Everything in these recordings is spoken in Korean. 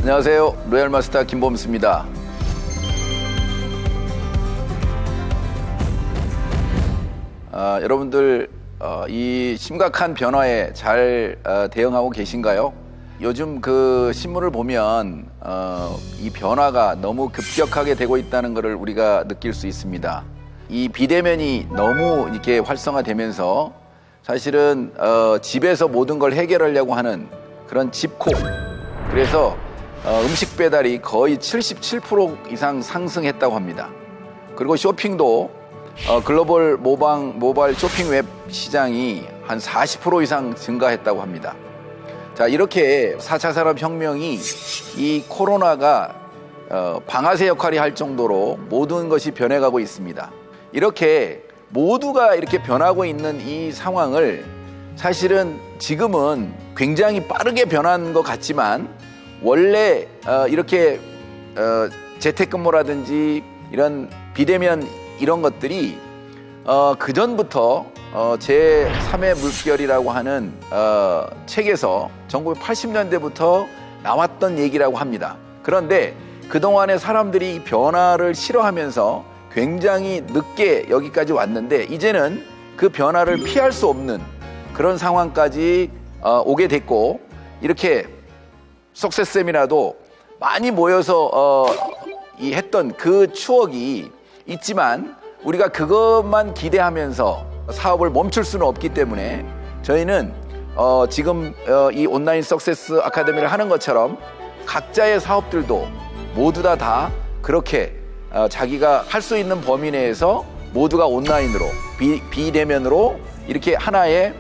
안녕하세요. 로얄마스터 김범수입니다. 여러분들 이 심각한 변화에 잘 대응하고 계신가요? 요즘 그 신문을 보면 이 변화가 너무 급격하게 되고 있다는 것을 우리가 느낄 수 있습니다. 이 비대면이 너무 이렇게 활성화되면서 사실은 집에서 모든 걸 해결하려고 하는 그런 집콕, 그래서 음식 배달이 거의 77% 이상 상승했다고 합니다. 그리고 쇼핑도 글로벌 모바일 쇼핑 웹 시장이 한 40% 이상 증가했다고 합니다. 자, 이렇게 4차 산업혁명이 이 코로나가 방아쇠 역할이 할 정도로 모든 것이 변해가고 있습니다. 이렇게 모두가 이렇게 변하고 있는 이 상황을 사실은 지금은 굉장히 빠르게 변한 것 같지만 원래 이렇게 재택근무라든지 이런 비대면 이런 것들이 그전부터 제3의 물결이라고 하는 책에서 1980년대부터 나왔던 얘기라고 합니다. 그런데 그동안에 사람들이 변화를 싫어하면서 굉장히 늦게 여기까지 왔는데 이제는 그 변화를 피할 수 없는 그런 상황까지 오게 됐고, 이렇게 석세쌤이라도 많이 모여서 했던 그 추억이 있지만 우리가 그것만 기대하면서 사업을 멈출 수는 없기 때문에 저희는 지금 이 온라인 석세스 아카데미를 하는 것처럼 각자의 사업들도 모두 다 그렇게 자기가 할 수 있는 범위 내에서 모두가 온라인으로 비대면으로 이렇게 하나의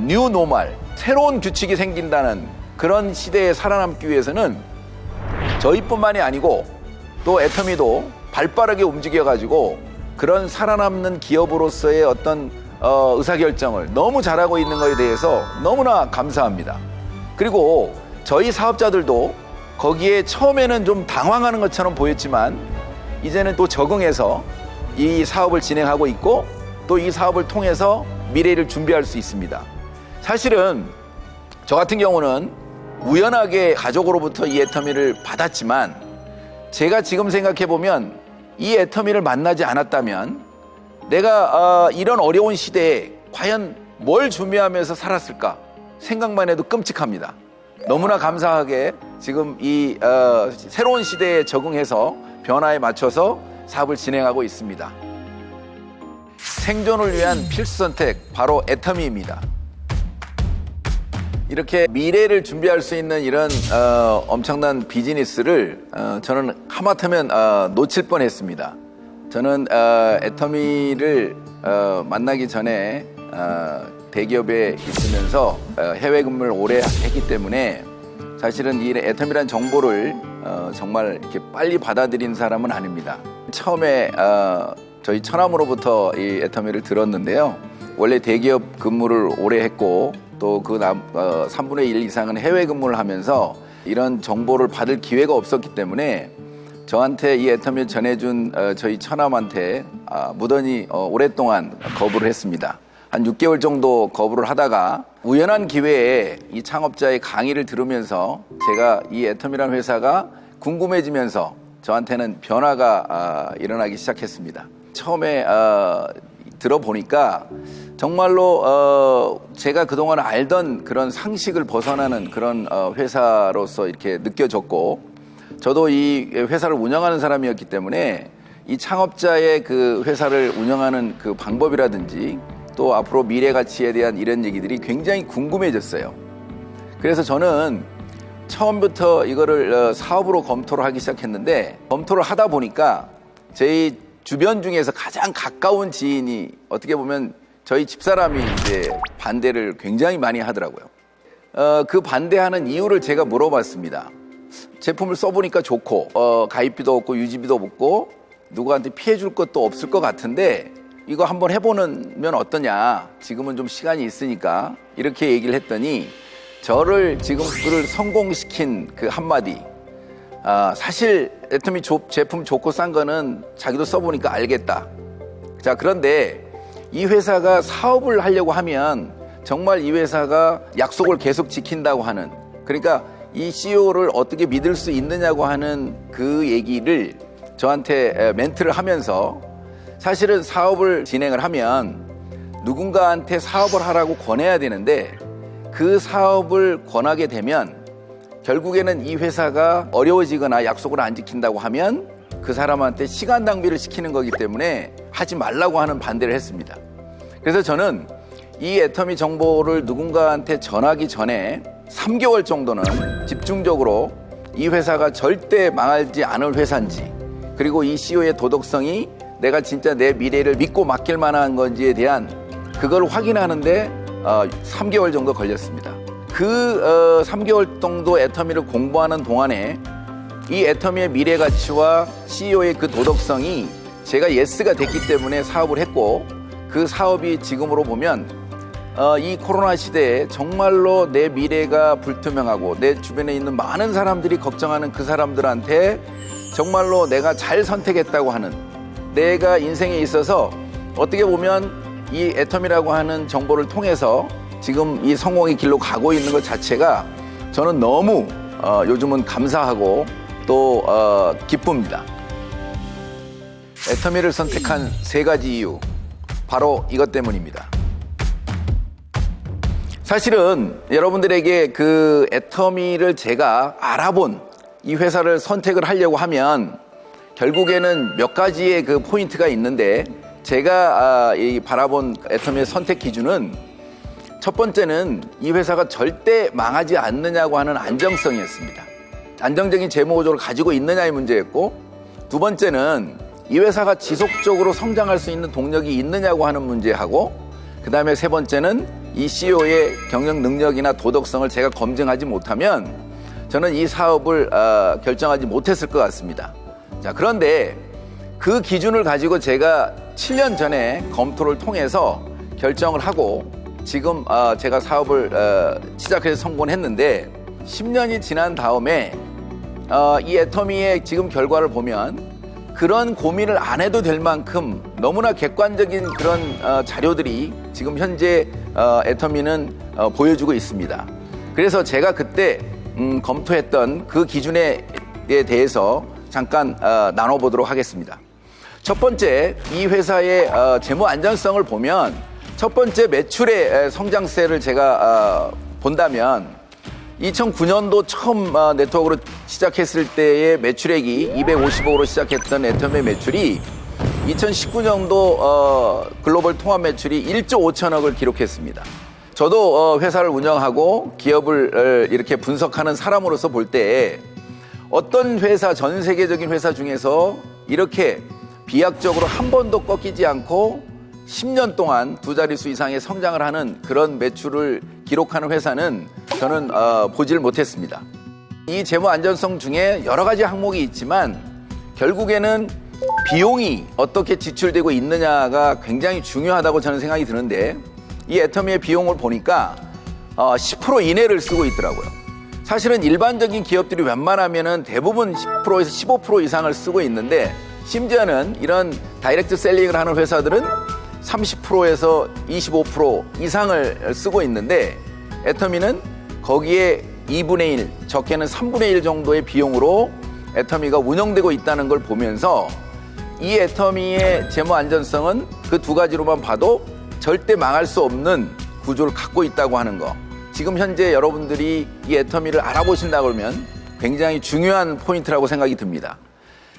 뉴 노멀, 새로운 규칙이 생긴다는 그런 시대에 살아남기 위해서는 저희뿐만이 아니고 또 애터미도 발빠르게 움직여가지고 그런 살아남는 기업으로서의 어떤 의사결정을 너무 잘하고 있는 것에 대해서 너무나 감사합니다. 그리고 저희 사업자들도 거기에 처음에는 좀 당황하는 것처럼 보였지만 이제는 또 적응해서 이 사업을 진행하고 있고 또 이 사업을 통해서 미래를 준비할 수 있습니다. 사실은 저 같은 경우는 우연하게 가족으로부터 이 애터미를 받았지만 제가 지금 생각해보면 이 애터미를 만나지 않았다면 내가 이런 어려운 시대에 과연 뭘 준비하면서 살았을까 생각만 해도 끔찍합니다. 너무나 감사하게 지금 이 새로운 시대에 적응해서 변화에 맞춰서 사업을 진행하고 있습니다. 생존을 위한 필수 선택, 바로 애터미입니다. 이렇게 미래를 준비할 수 있는 이런 엄청난 비즈니스를 저는 하마터면 놓칠 뻔했습니다. 저는 애터미를 만나기 전에 대기업에 있으면서 해외 근무를 오래 했기 때문에 사실은 이 애터미라는 정보를 정말 이렇게 빨리 받아들인 사람은 아닙니다. 처음에 저희 처남으로부터 이 애터미를 들었는데요. 원래 대기업 근무를 오래 했고 또 그 3분의 1 이상은 해외 근무를 하면서 이런 정보를 받을 기회가 없었기 때문에 저한테 이 애터미를 전해준 저희 처남한테 무던히 오랫동안 거부를 했습니다. 한 6개월 정도 거부를 하다가 우연한 기회에 이 창업자의 강의를 들으면서 제가 이 애터미라는 회사가 궁금해지면서 저한테는 변화가 일어나기 시작했습니다. 처음에 들어보니까 정말로 제가 그동안 알던 그런 상식을 벗어나는 그런 회사로서 이렇게 느껴졌고, 저도 이 회사를 운영하는 사람이었기 때문에 이 창업자의 그 회사를 운영하는 그 방법이라든지 또 앞으로 미래 가치에 대한 이런 얘기들이 굉장히 궁금해졌어요. 그래서 저는 처음부터 이거를 사업으로 검토를 하기 시작했는데, 검토를 하다 보니까 저희 주변 중에서 가장 가까운 지인이 어떻게 보면 저희 집사람이 이제 반대를 굉장히 많이 하더라고요. 그 반대하는 이유를 제가 물어봤습니다. 제품을 써보니까 좋고 가입비도 없고 유지비도 없고 누구한테 피해 줄 것도 없을 것 같은데 이거 한번 해보면 어떠냐, 지금은 좀 시간이 있으니까, 이렇게 얘기를 했더니 저를 지금 그를 성공시킨 그 한마디, 사실 애터미 제품 좋고 싼 거는 자기도 써보니까 알겠다. 자, 그런데 이 회사가 사업을 하려고 하면 정말 이 회사가 약속을 계속 지킨다고 하는, 그러니까 이 CEO를 어떻게 믿을 수 있느냐고 하는 그 얘기를 저한테 멘트를 하면서 사실은 사업을 진행을 하면 누군가한테 사업을 하라고 권해야 되는데 그 사업을 권하게 되면 결국에는 이 회사가 어려워지거나 약속을 안 지킨다고 하면 그 사람한테 시간 낭비를 시키는 거기 때문에 하지 말라고 하는 반대를 했습니다. 그래서 저는 이 애터미 정보를 누군가한테 전하기 전에 3개월 정도는 집중적으로 이 회사가 절대 망하지 않을 회사인지, 그리고 이 CEO의 도덕성이 내가 진짜 내 미래를 믿고 맡길 만한 건지에 대한 그걸 확인하는데 3개월 정도 걸렸습니다. 그 3개월 정도 애터미를 공부하는 동안에 이 애터미의 미래 가치와 CEO의 그 도덕성이 제가 예스가 됐기 때문에 사업을 했고, 그 사업이 지금으로 보면 이 코로나 시대에 정말로 내 미래가 불투명하고 내 주변에 있는 많은 사람들이 걱정하는 그 사람들한테 정말로 내가 잘 선택했다고 하는, 내가 인생에 있어서 어떻게 보면 이 애터미라고 하는 정보를 통해서 지금 이 성공의 길로 가고 있는 것 자체가 저는 너무 요즘은 감사하고 또 기쁩니다. 애터미를 선택한 3가지 이유, 바로 이것 때문입니다. 사실은 여러분들에게 그 애터미를 제가 알아본 이 회사를 선택을 하려고 하면 결국에는 몇 가지의 그 포인트가 있는데, 제가 이 바라본 애터미의 선택 기준은 첫 번째는 이 회사가 절대 망하지 않느냐고 하는 안정성이었습니다. 안정적인 재무 구조를 가지고 있느냐의 문제였고, 두 번째는 이 회사가 지속적으로 성장할 수 있는 동력이 있느냐고 하는 문제하고, 그 다음에 세 번째는 이 CEO의 경영 능력이나 도덕성을 제가 검증하지 못하면 저는 이 사업을 결정하지 못했을 것 같습니다. 자, 그런데 그 기준을 가지고 제가 7년 전에 검토를 통해서 결정을 하고 지금 제가 사업을 시작해서 성공했는데, 10년이 지난 다음에 이 애터미의 지금 결과를 보면 그런 고민을 안 해도 될 만큼 너무나 객관적인 그런 자료들이 지금 현재 애터미는 보여주고 있습니다. 그래서 제가 그때 검토했던 그 기준에 대해서 잠깐 나눠보도록 하겠습니다. 첫 번째, 이 회사의 재무 안전성을 보면 첫 번째 매출의 성장세를 제가 본다면 2009년도 처음 네트워크로 시작했을 때의 매출액이 250억으로 시작했던 애터미의 매출이 2019년도 글로벌 통합 매출이 1조 5천억을 기록했습니다. 저도 회사를 운영하고 기업을 이렇게 분석하는 사람으로서 볼 때 어떤 회사, 전 세계적인 회사 중에서 이렇게 비약적으로 한 번도 꺾이지 않고 10년 동안 2자릿수 이상의 성장을 하는 그런 매출을 기록하는 회사는 저는 보질 못했습니다. 이 재무 안전성 중에 여러 가지 항목이 있지만 결국에는 비용이 어떻게 지출되고 있느냐가 굉장히 중요하다고 저는 생각이 드는데, 이 애터미의 비용을 보니까 10% 이내를 쓰고 있더라고요. 사실은 일반적인 기업들이 웬만하면은 대부분 10%에서 15% 이상을 쓰고 있는데, 심지어는 이런 다이렉트 셀링을 하는 회사들은 30%에서 25% 이상을 쓰고 있는데, 애터미는 거기에 2분의 1, 적게는 3분의 1 정도의 비용으로 애터미가 운영되고 있다는 걸 보면서 이 애터미의 재무 안전성은 그 2가지로만 봐도 절대 망할 수 없는 구조를 갖고 있다고 하는 거, 지금 현재 여러분들이 이 애터미를 알아보신다고 그러면 굉장히 중요한 포인트라고 생각이 듭니다.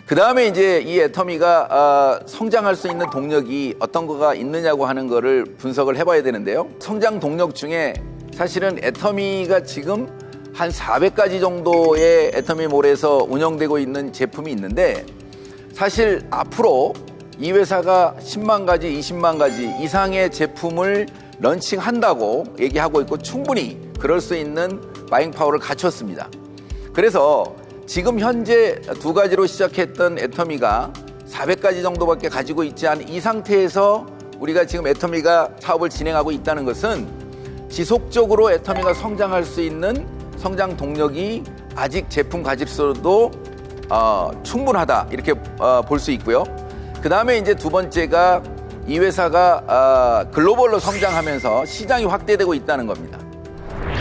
그 다음에 이제 이 애터미가 성장할 수 있는 동력이 어떤 거가 있느냐고 하는 거를 분석을 해봐야 되는데요. 성장 동력 중에 사실은 애터미가 지금 한 400가지 정도의 애터미몰에서 운영되고 있는 제품이 있는데, 사실 앞으로 이 회사가 10만 가지, 20만 가지 이상의 제품을 런칭한다고 얘기하고 있고 충분히 그럴 수 있는 바잉 파워를 갖췄습니다. 그래서 지금 현재 2가지로 시작했던 애터미가 400가지 정도밖에 가지고 있지 않은 이 상태에서 우리가 지금 애터미가 사업을 진행하고 있다는 것은 지속적으로 애터미가 성장할 수 있는 성장 동력이 아직 제품 가짓수로도 충분하다, 이렇게 볼 수 있고요. 그 다음에 이제 2번째가 이 회사가 글로벌로 성장하면서 시장이 확대되고 있다는 겁니다.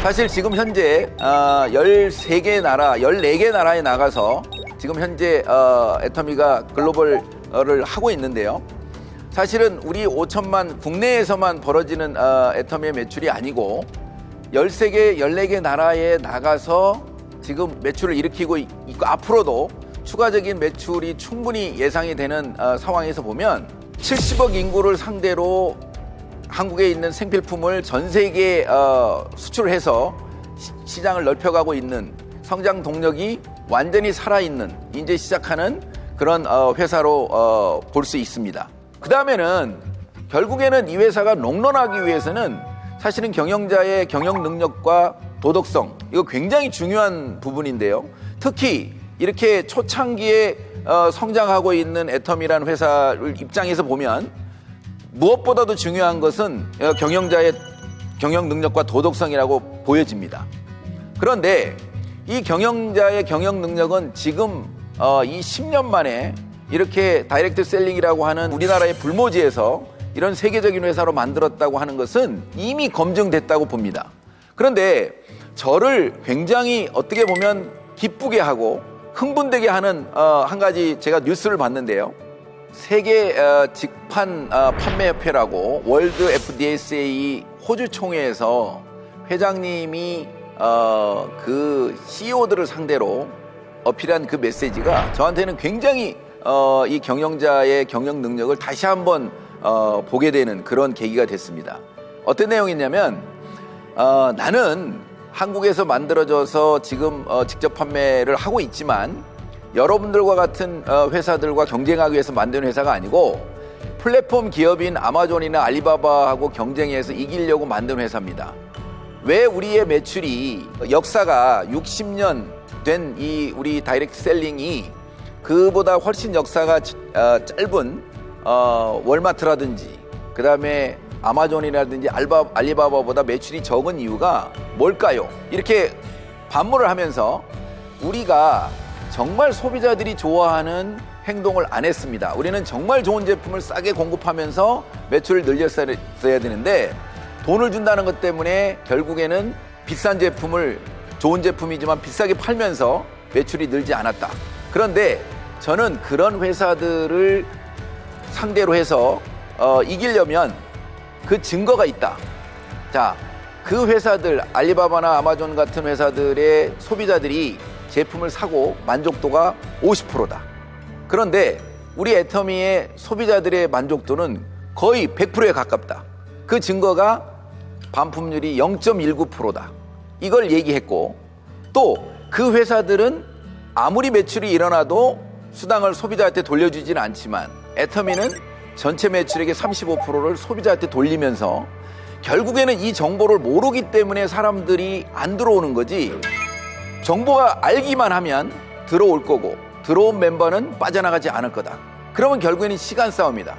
사실 지금 현재 13개 나라, 14개 나라에 나가서 지금 현재 애터미가 글로벌을 하고 있는데요. 사실은 우리 5천만 국내에서만 벌어지는 애터미의 매출이 아니고 13개, 14개 나라에 나가서 지금 매출을 일으키고 있고 앞으로도 추가적인 매출이 충분히 예상이 되는 상황에서 보면 70억 인구를 상대로 한국에 있는 생필품을 전 세계에 수출해서 시장을 넓혀가고 있는 성장 동력이 완전히 살아있는 이제 시작하는 그런 회사로 볼 수 있습니다. 그 다음에는 결국에는 이 회사가 롱런하기 위해서는 사실은 경영자의 경영 능력과 도덕성 이거 굉장히 중요한 부분인데요. 특히 이렇게 초창기에 성장하고 있는 애터미라는 회사를 입장에서 보면 무엇보다도 중요한 것은 경영자의 경영 능력과 도덕성이라고 보여집니다. 그런데 이 경영자의 경영 능력은 지금 이 10년 만에 이렇게 다이렉트 셀링이라고 하는 우리나라의 불모지에서 이런 세계적인 회사로 만들었다고 하는 것은 이미 검증됐다고 봅니다. 그런데 저를 굉장히 어떻게 보면 기쁘게 하고 흥분되게 하는 한 가지 제가 뉴스를 봤는데요. 세계 직판 판매협회라고 월드 FDSA 호주 총회에서 회장님이 그 CEO들을 상대로 어필한 그 메시지가 저한테는 굉장히 이 경영자의 경영 능력을 다시 한번 보게 되는 그런 계기가 됐습니다. 어떤 내용이냐면 나는 한국에서 만들어져서 지금 직접 판매를 하고 있지만 여러분들과 같은 회사들과 경쟁하기 위해서 만든 회사가 아니고 플랫폼 기업인 아마존이나 알리바바하고 경쟁해서 이기려고 만든 회사입니다. 왜 우리의 매출이 역사가 60년 된 이 우리 다이렉트 셀링이 그보다 훨씬 역사가 짧은 월마트라든지 그 다음에 아마존이라든지 알리바바보다 매출이 적은 이유가 뭘까요? 이렇게 반문을 하면서 우리가 정말 소비자들이 좋아하는 행동을 안 했습니다. 우리는 정말 좋은 제품을 싸게 공급하면서 매출을 늘렸어야 되는데 돈을 준다는 것 때문에 결국에는 비싼 제품을 좋은 제품이지만 비싸게 팔면서 매출이 늘지 않았다. 그런데 저는 그런 회사들을 상대로 해서 이기려면 그 증거가 있다. 자, 그 회사들 알리바바나 아마존 같은 회사들의 소비자들이 제품을 사고 만족도가 50%다. 그런데 우리 애터미의 소비자들의 만족도는 거의 100%에 가깝다. 그 증거가 반품률이 0.19%다. 이걸 얘기했고 또 그 회사들은 아무리 매출이 일어나도 수당을 소비자한테 돌려주지는 않지만 애터미는 전체 매출액의 35%를 소비자한테 돌리면서 결국에는 이 정보를 모르기 때문에 사람들이 안 들어오는 거지 정보가 알기만 하면 들어올 거고 들어온 멤버는 빠져나가지 않을 거다. 그러면 결국에는 시간 싸움이다.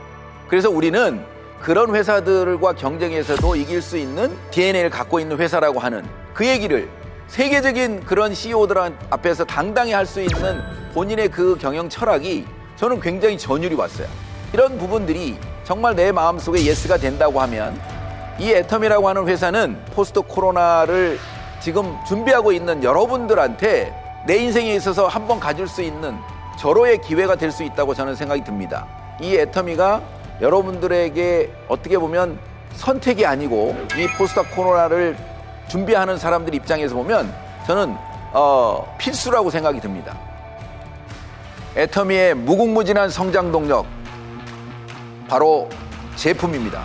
그래서 우리는 그런 회사들과 경쟁에서도 이길 수 있는 DNA를 갖고 있는 회사라고 하는 그 얘기를 세계적인 그런 CEO들 앞에서 당당히 할 수 있는 본인의 그 경영 철학이 저는 굉장히 전율이 왔어요. 이런 부분들이 정말 내 마음속에 예스가 된다고 하면 이 애터미라고 하는 회사는 포스트 코로나를 지금 준비하고 있는 여러분들한테 내 인생에 있어서 한번 가질 수 있는 절호의 기회가 될 수 있다고 저는 생각이 듭니다. 이 애터미가 여러분들에게 어떻게 보면 선택이 아니고 이 포스트 코로나를 준비하는 사람들 입장에서 보면 저는 필수라고 생각이 듭니다. 애터미의 무궁무진한 성장 동력 바로 제품입니다.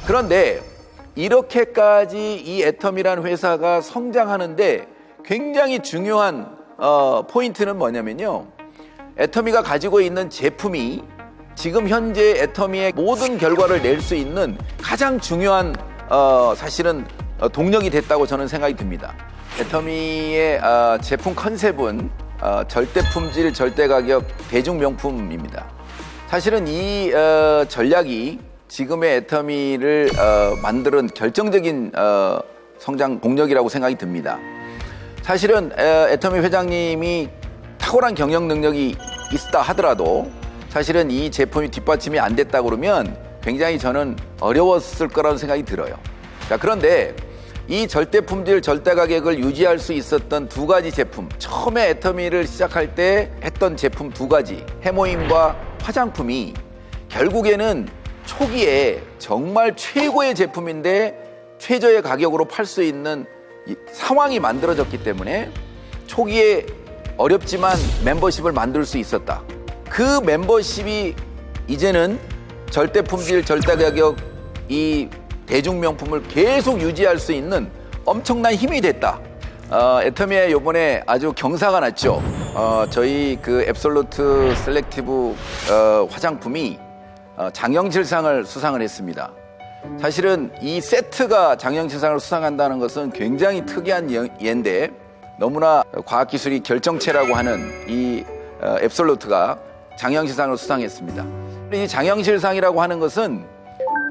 그런데 이렇게까지 이 애터미라는 회사가 성장하는데 굉장히 중요한 포인트는 뭐냐면요. 애터미가 가지고 있는 제품이 지금 현재 애터미의 모든 결과를 낼 수 있는 가장 중요한 사실은 동력이 됐다고 저는 생각이 듭니다. 애터미의 제품 컨셉은 절대 품질, 절대 가격, 대중 명품입니다. 사실은 이 전략이 지금의 애터미를 만드는 결정적인 성장 동력이라고 생각이 듭니다. 사실은 애터미 회장님이 탁월한 경영 능력이 있다 하더라도 사실은 이 제품이 뒷받침이 안 됐다 그러면 굉장히 저는 어려웠을 거라는 생각이 들어요. 자, 그런데 이 절대 품질, 절대 가격을 유지할 수 있었던 두 가지 제품, 처음에 애터미를 시작할 때 했던 제품 두 가지, 해모임과 화장품이 결국에는 초기에 정말 최고의 제품인데 최저의 가격으로 팔 수 있는 상황이 만들어졌기 때문에 초기에 어렵지만 멤버십을 만들 수 있었다. 그 멤버십이 이제는 절대 품질, 절대 가격 이 대중명품을 계속 유지할 수 있는 엄청난 힘이 됐다. 애터미에 요번에 아주 경사가 났죠. 저희 그 앱솔루트 셀렉티브 화장품이 장영실상을 수상을 했습니다. 사실은 이 세트가 장영실상을 수상한다는 것은 굉장히 특이한 예인데 너무나 과학기술이 결정체라고 하는 이 앱솔루트가 장영실상을 수상했습니다. 이 장영실상이라고 하는 것은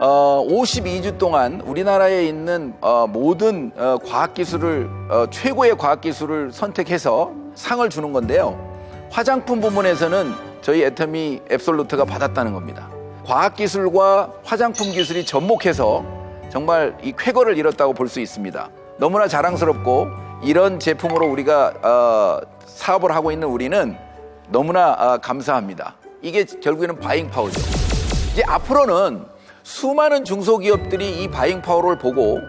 52주 동안 우리나라에 있는 모든 과학기술을 최고의 과학기술을 선택해서 상을 주는 건데요. 화장품 부문에서는 저희 애터미 앱솔루트가 받았다는 겁니다. 과학기술과 화장품 기술이 접목해서 정말 이 쾌거를 이뤘다고 볼 수 있습니다. 너무나 자랑스럽고 이런 제품으로 우리가 사업을 하고 있는 우리는 너무나 감사합니다. 이게 결국에는 바잉 파워죠. 이제 앞으로는 수많은 중소기업들이 이 바잉 파워를 보고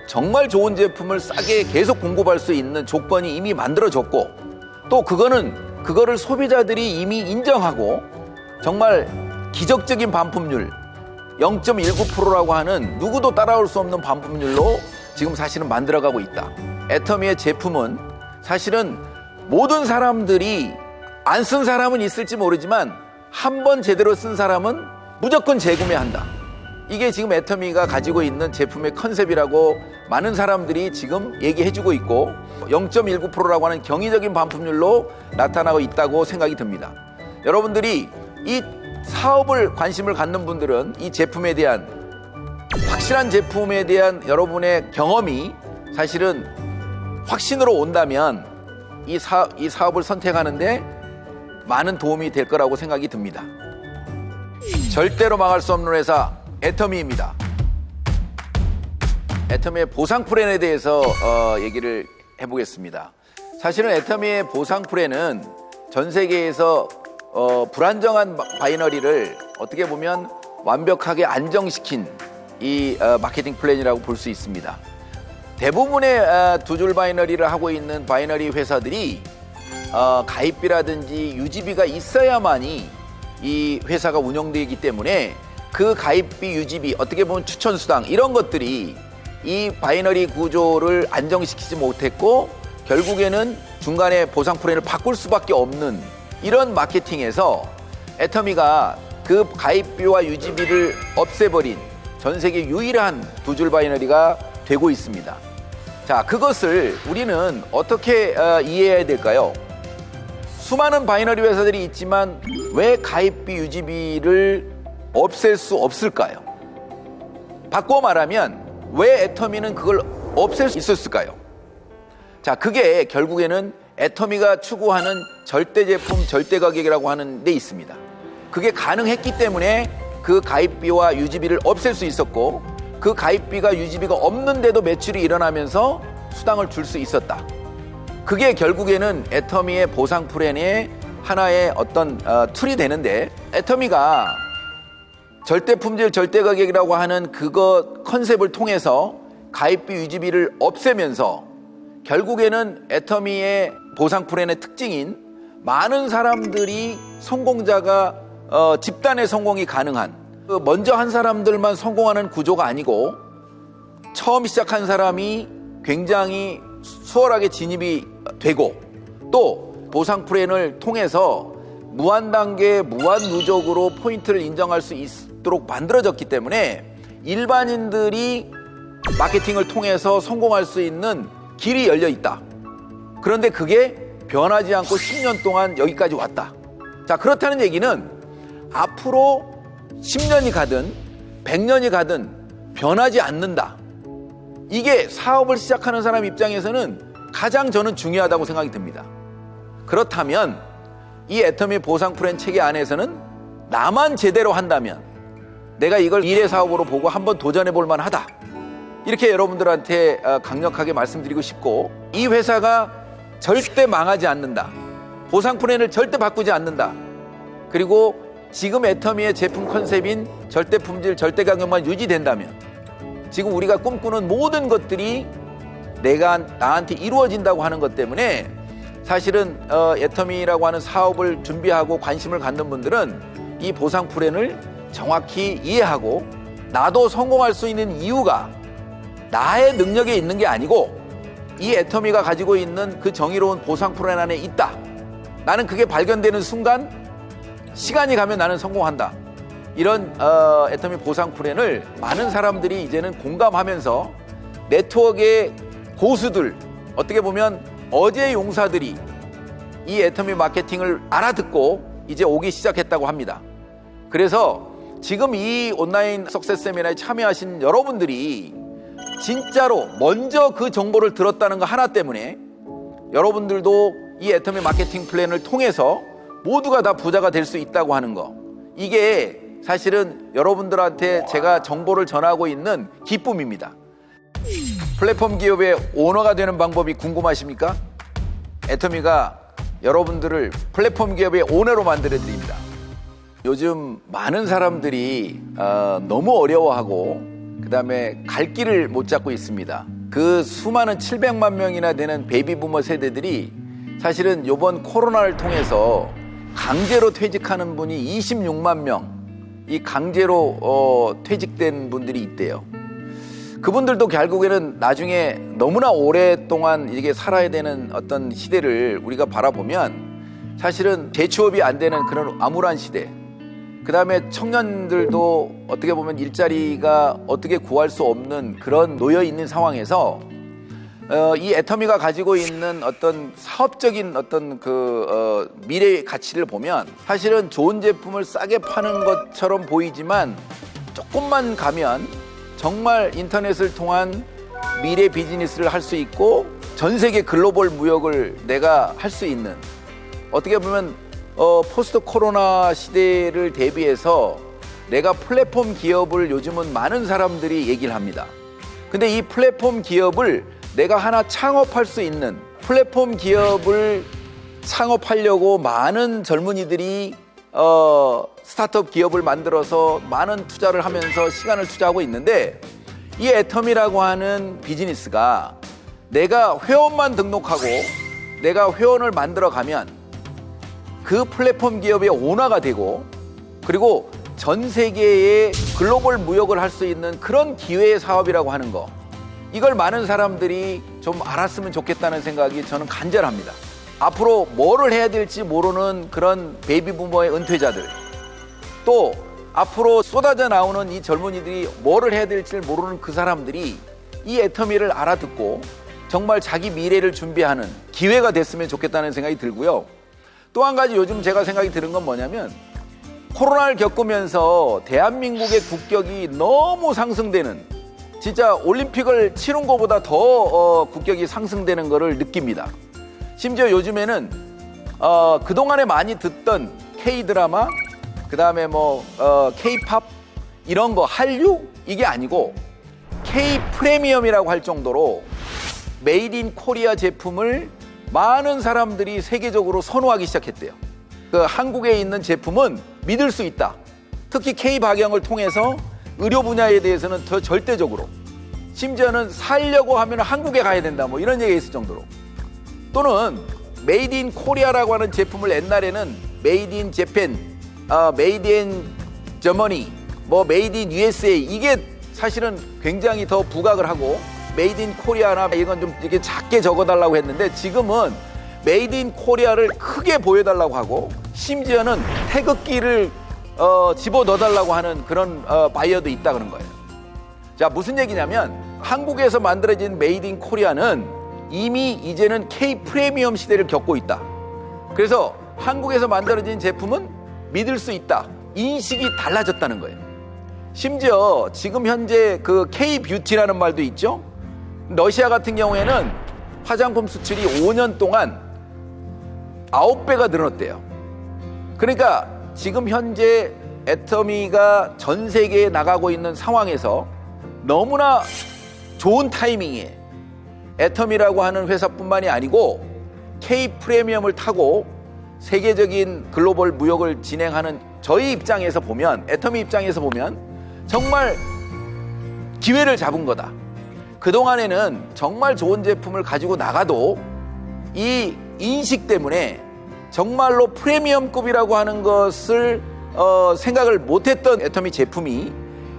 정말 좋은 제품을 싸게 계속 공급할 수 있는 조건이 이미 만들어졌고 또 그거를 소비자들이 이미 인정하고 정말 기적적인 반품률 0.19%라고 하는 누구도 따라올 수 없는 반품률로 지금 사실은 만들어가고 있다. 애터미의 제품은 사실은 모든 사람들이 안 쓴 사람은 있을지 모르지만 한 번 제대로 쓴 사람은 무조건 재구매한다. 이게 지금 애터미가 가지고 있는 제품의 컨셉이라고 많은 사람들이 지금 얘기해주고 있고 0.19%라고 하는 경이적인 반품률로 나타나고 있다고 생각이 듭니다. 여러분들이 이 사업을 관심을 갖는 분들은 이 제품에 대한 확실한 제품에 대한 여러분의 경험이 사실은 확신으로 온다면 이 사업을 선택하는데 많은 도움이 될 거라고 생각이 듭니다. 절대로 망할 수 없는 회사 애터미입니다. 애터미의 보상 플랜에 대해서 얘기를 해보겠습니다. 사실은 애터미의 보상 플랜은 전 세계에서 불안정한 바이너리를 어떻게 보면 완벽하게 안정시킨 이 마케팅 플랜이라고 볼 수 있습니다. 대부분의 두 줄 바이너리를 하고 있는 바이너리 회사들이 가입비라든지 유지비가 있어야만이 이 회사가 운영되기 때문에 그 가입비, 유지비, 어떻게 보면 추천수당 이런 것들이 이 바이너리 구조를 안정시키지 못했고 결국에는 중간에 보상 플랜을 바꿀 수밖에 없는 이런 마케팅에서 애터미가 그 가입비와 유지비를 없애버린 전 세계 유일한 두 줄 바이너리가 되고 있습니다. 자, 그것을 우리는 어떻게 이해해야 될까요? 수많은 바이너리 회사들이 있지만 왜 가입비, 유지비를 없앨 수 없을까요? 바꿔 말하면 왜 애터미는 그걸 없앨 수 있었을까요? 자, 그게 결국에는 애터미가 추구하는 절대 제품, 절대 가격이라고 하는 데 있습니다. 그게 가능했기 때문에 그 가입비와 유지비를 없앨 수 있었고 그 가입비가 유지비가 없는데도 매출이 일어나면서 수당을 줄 수 있었다. 그게 결국에는 애터미의 보상 플랜의 하나의 어떤 툴이 되는데 애터미가 절대 품질, 절대 가격이라고 하는 그거 컨셉을 통해서 가입비, 유지비를 없애면서 결국에는 애터미의 보상 플랜의 특징인 많은 사람들이 성공자가 집단의 성공이 가능한 먼저 한 사람들만 성공하는 구조가 아니고 처음 시작한 사람이 굉장히 수월하게 진입이 되고 또 보상 플랜을 통해서 무한 단계, 무한 누적으로 포인트를 인정할 수 있도록 만들어졌기 때문에 일반인들이 마케팅을 통해서 성공할 수 있는 길이 열려 있다. 그런데 그게 변하지 않고 10년 동안 여기까지 왔다. 자, 그렇다는 얘기는 앞으로 10년이 가든 100년이 가든 변하지 않는다. 이게 사업을 시작하는 사람 입장에서는 가장 저는 중요하다고 생각이 듭니다. 그렇다면 이 애터미 보상 플랜 체계 안에서는 나만 제대로 한다면 내가 이걸 미래 사업으로 보고 한번 도전해 볼 만하다. 이렇게 여러분들한테 강력하게 말씀드리고 싶고, 이 회사가 절대 망하지 않는다. 보상 플랜을 절대 바꾸지 않는다. 그리고 지금 애터미의 제품 컨셉인 절대 품질, 절대 가격만 유지된다면 지금 우리가 꿈꾸는 모든 것들이 나한테 이루어진다고 하는 것 때문에 사실은 애터미라고 하는 사업을 준비하고 관심을 갖는 분들은 이 보상 플랜을 정확히 이해하고, 나도 성공할 수 있는 이유가 나의 능력에 있는 게 아니고 이 애터미가 가지고 있는 그 정의로운 보상 플랜 안에 있다. 나는 그게 발견되는 순간 시간이 가면 나는 성공한다. 이런 애터미 보상 플랜을 많은 사람들이 이제는 공감하면서 네트워크의 고수들, 어떻게 보면 어제 용사들이 이 애터미 마케팅을 알아듣고 이제 오기 시작했다고 합니다. 그래서 지금 이 온라인 석세스 세미나에 참여하신 여러분들이 진짜로 먼저 그 정보를 들었다는 거 하나 때문에 여러분들도 이 애터미 마케팅 플랜을 통해서 모두가 다 부자가 될 수 있다고 하는 거, 이게 사실은 여러분들한테 제가 정보를 전하고 있는 기쁨입니다. 플랫폼 기업의 오너가 되는 방법이 궁금하십니까? 애터미가 여러분들을 플랫폼 기업의 오너로 만들어 드립니다. 요즘 많은 사람들이 너무 어려워하고 그다음에 갈 길을 못 잡고 있습니다. 그 수많은 700만 명이나 되는 베이비부머 세대들이 사실은 이번 코로나를 통해서 강제로 퇴직하는 분이 26만 명, 이 강제로 퇴직된 분들이 있대요. 그분들도 결국에는 나중에 너무나 오랫동안 이게 살아야 되는 어떤 시대를 우리가 바라보면 사실은 재취업이 안 되는 그런 암울한 시대, 그 다음에 청년들도 어떻게 보면 일자리가 어떻게 구할 수 없는 그런 놓여 있는 상황에서 이 애터미가 가지고 있는 어떤 사업적인 어떤 미래의 가치를 보면 사실은 좋은 제품을 싸게 파는 것처럼 보이지만 조금만 가면 정말 인터넷을 통한 미래 비즈니스를 할 수 있고 전 세계 글로벌 무역을 내가 할 수 있는, 어떻게 보면 포스트 코로나 시대를 대비해서 내가 플랫폼 기업을 요즘은 많은 사람들이 얘기를 합니다. 근데 이 플랫폼 기업을 내가 하나 창업할 수 있는, 플랫폼 기업을 창업하려고 많은 젊은이들이 스타트업 기업을 만들어서 많은 투자를 하면서 시간을 투자하고 있는데, 이 애터미라고 하는 비즈니스가 내가 회원만 등록하고 내가 회원을 만들어 가면 그 플랫폼 기업의 오너가 되고, 그리고 전 세계의 글로벌 무역을 할 수 있는 그런 기회의 사업이라고 하는 거, 이걸 많은 사람들이 좀 알았으면 좋겠다는 생각이 저는 간절합니다. 앞으로 뭐를 해야 될지 모르는 그런 베이비부머의 은퇴자들, 또 앞으로 쏟아져 나오는 이 젊은이들이 뭐를 해야 될지 모르는 그 사람들이 이 애터미를 알아듣고 정말 자기 미래를 준비하는 기회가 됐으면 좋겠다는 생각이 들고요. 또 한 가지 요즘 제가 생각이 드는 건 뭐냐면, 코로나를 겪으면서 대한민국의 국격이 너무 상승되는, 진짜 올림픽을 치른 것보다 더 국격이 상승되는 것을 느낍니다. 심지어 요즘에는 그동안에 많이 듣던 K-드라마, 그 다음에 K-팝 이런 거, 한류, 이게 아니고 K-프리미엄이라고 할 정도로 메이드 인 코리아 제품을 많은 사람들이 세계적으로 선호하기 시작했대요. 한국에 있는 제품은 믿을 수 있다. 특히 K-박영을 통해서 의료 분야에 대해서는 더 절대적으로, 심지어는 살려고 하면 한국에 가야 된다, 이런 얘기가 있을 정도로. 또는 메이드 인 코리아라고 하는 제품을 옛날에는 메이드 인 재팬, 메이드 인 저머니, 메이드 인 USA, 이게 사실은 굉장히 더 부각을 하고 메이드 인 코리아나 이건 좀 이렇게 작게 적어달라고 했는데, 지금은 메이드 인 코리아를 크게 보여달라고 하고 심지어는 태극기를 집어넣어달라고 하는 그런 바이어도 있다 그런 거예요. 자, 무슨 얘기냐면 한국에서 만들어진 메이드 인 코리아는 이미 이제는 K 프리미엄 시대를 겪고 있다. 그래서 한국에서 만들어진 제품은 믿을 수 있다. 인식이 달라졌다는 거예요. 심지어 지금 현재 그 K 뷰티라는 말도 있죠. 러시아 같은 경우에는 화장품 수출이 5년 동안 9배가 늘었대요. 그러니까 지금 현재 애터미가 전 세계에 나가고 있는 상황에서 너무나 좋은 타이밍에 애터미라고 하는 회사뿐만이 아니고 K 프리미엄을 타고 세계적인 글로벌 무역을 진행하는 저희 입장에서 보면, 애터미 입장에서 보면 정말 기회를 잡은 거다. 그동안에는 정말 좋은 제품을 가지고 나가도 이 인식 때문에 정말로 프리미엄급이라고 하는 것을 생각을 못했던 애터미 제품이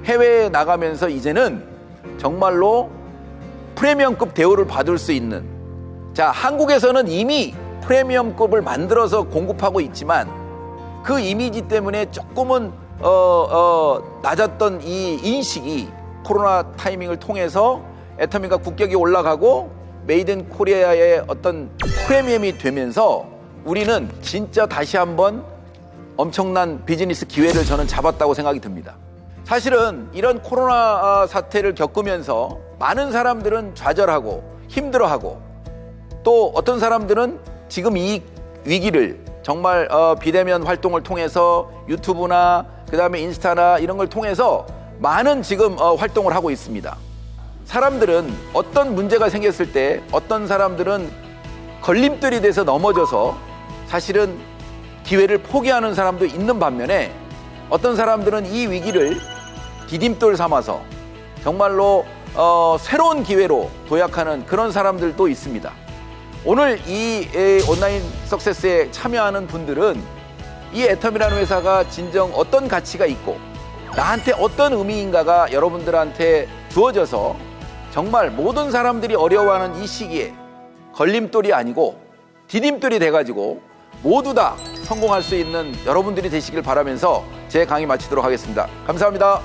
해외에 나가면서 이제는 정말로 프리미엄급 대우를 받을 수 있는, 자, 한국에서는 이미 프리미엄급을 만들어서 공급하고 있지만 그 이미지 때문에 조금은 낮았던 이 인식이 코로나 타이밍을 통해서 애터미가 국격이 올라가고 메이드 인 코리아의 어떤 프리미엄이 되면서 우리는 진짜 다시 한번 엄청난 비즈니스 기회를 저는 잡았다고 생각이 듭니다. 사실은 이런 코로나 사태를 겪으면서 많은 사람들은 좌절하고 힘들어하고, 또 어떤 사람들은 지금 이 위기를 정말 비대면 활동을 통해서 유튜브나 그다음에 인스타나 이런 걸 통해서 많은 지금 활동을 하고 있습니다. 사람들은 어떤 문제가 생겼을 때 어떤 사람들은 걸림돌이 돼서 넘어져서 사실은 기회를 포기하는 사람도 있는 반면에, 어떤 사람들은 이 위기를 디딤돌 삼아서 정말로 새로운 기회로 도약하는 그런 사람들도 있습니다. 오늘 이 온라인 석세스에 참여하는 분들은 이 애터미라는 회사가 진정 어떤 가치가 있고 나한테 어떤 의미인가가 여러분들한테 주어져서 정말 모든 사람들이 어려워하는 이 시기에 걸림돌이 아니고 디딤돌이 돼가지고 모두 다 성공할 수 있는 여러분들이 되시길 바라면서 제 강의 마치도록 하겠습니다. 감사합니다.